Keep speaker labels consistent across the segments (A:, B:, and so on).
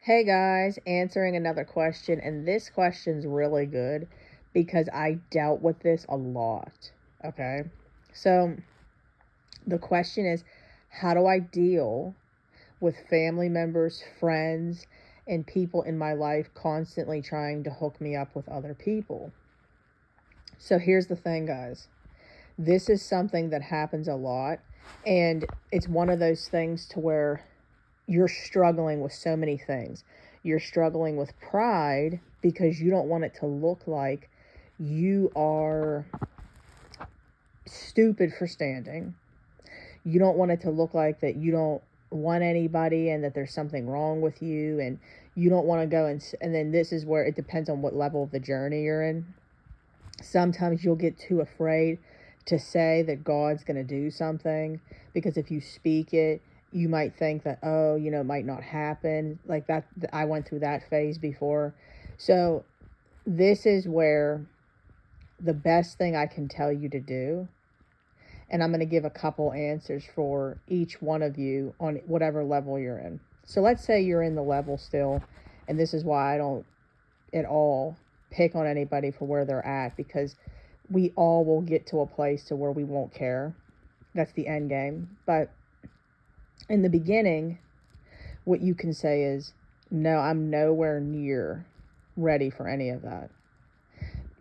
A: Hey guys, answering another question, and this question's really good because I dealt with this a lot. Okay, so the question is, how do I deal with family members, friends, and people in my life constantly trying to hook me up with other people? So here's the thing, guys. This is something that happens a lot, and it's one of those things to where you're struggling with so many things. You're struggling with pride because you don't want it to look like you are stupid for standing. You don't want it to look like that you don't want anybody and that there's something wrong with you, and you don't want to go and then this is where it depends on what level of the journey you're in. Sometimes you'll get too afraid to say that God's going to do something because if you speak it, you might think that, oh, it might not happen. Like that, I went through that phase before. So this is where the best thing I can tell you to do, and I'm going to give a couple answers for each one of you on whatever level you're in. So let's say you're in the level still, and this is why I don't at all pick on anybody for where they're at, because we all will get to a place to where we won't care. That's the end game. But in the beginning, what you can say is, no, I'm nowhere near ready for any of that.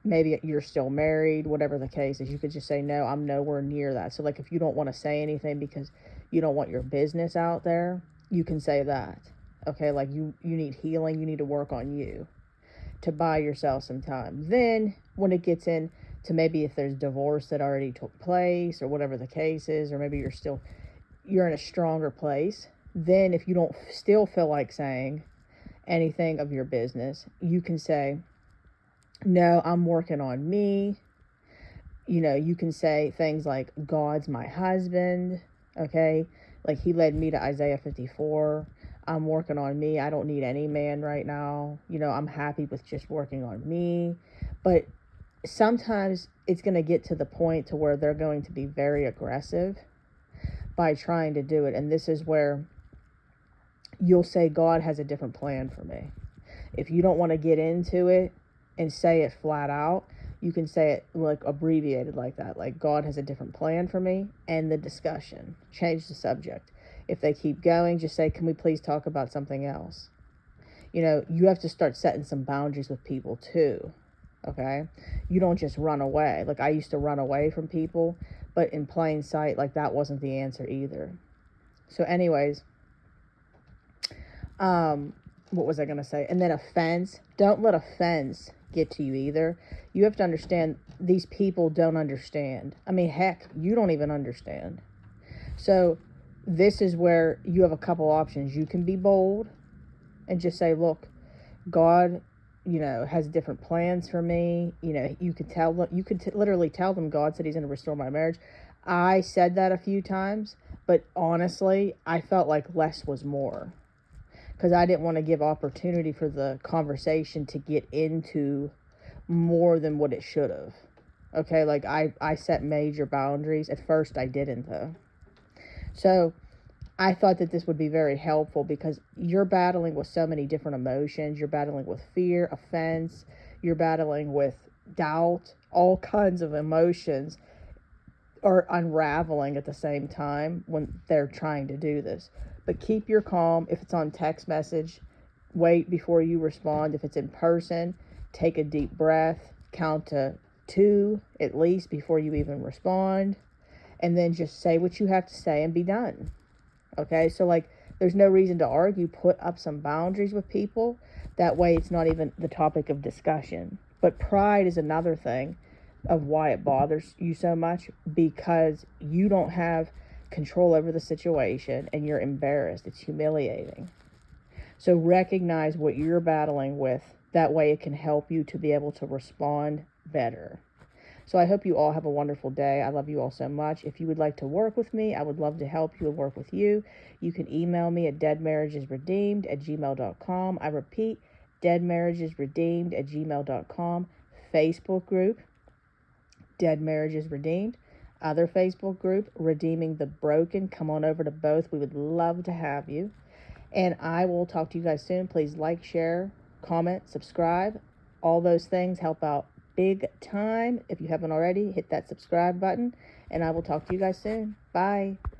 A: Maybe you're still married, whatever the case is, you could just say, no, I'm nowhere near that. So like if you don't want to say anything because you don't want your business out there, you can say that. Okay, like you need healing, you need to work on you to buy yourself some time. Then when it gets in to maybe if there's divorce that already took place or whatever the case is, or maybe you're in a stronger place, then if you don't still feel like saying anything of your business, you can say, no, I'm working on me. You can say things like, God's my husband, okay? Like he led me to Isaiah 54. I'm working on me. I don't need any man right now. I'm happy with just working on me. But sometimes it's going to get to the point to where they're going to be very aggressive by trying to do it. And this is where you'll say, God has a different plan for me. If you don't want to get into it and say it flat out, you can say it like abbreviated like that. Like, God has a different plan for me. End the discussion. Change the subject. If they keep going, just say, can we please talk about something else? You have to start setting some boundaries with people too. Okay? You don't just run away. Like, I used to run away from people, but in plain sight, like, that wasn't the answer either. So anyways, what was I going to say? And then offense. Don't let offense get to you either. You have to understand these people don't understand. I mean, heck, you don't even understand. So this is where you have a couple options. You can be bold and just say, look, God, has different plans for me. You could tell them, literally tell them God said he's going to restore my marriage. I said that a few times, but honestly, I felt like less was more, because I didn't want to give opportunity for the conversation to get into more than what it should have. Okay, like I set major boundaries. At first I didn't though. So I thought that this would be very helpful because you're battling with so many different emotions. You're battling with fear, offense, you're battling with doubt, all kinds of emotions are unraveling at the same time when they're trying to do this. But keep your calm. If it's on text message, wait before you respond. If it's in person, take a deep breath, count to 2 at least before you even respond, and then just say what you have to say and be done. Okay, so like there's no reason to argue. Put up some boundaries with people. That way it's not even the topic of discussion. But pride is another thing of why it bothers you so much, because you don't have control over the situation and you're embarrassed. It's humiliating. So recognize what you're battling with. That way it can help you to be able to respond better. So I hope you all have a wonderful day. I love you all so much. If you would like to work with me, I would love to help you and work with you. You can email me at deadmarriagesredeemed@gmail.com. I repeat, deadmarriagesredeemed@gmail.com. Facebook group, Dead Marriages Redeemed. Other Facebook group, Redeeming the Broken. Come on over to both. We would love to have you. And I will talk to you guys soon. Please like, share, comment, subscribe. All those things help out big time. If you haven't already, hit that subscribe button. And I will talk to you guys soon. Bye.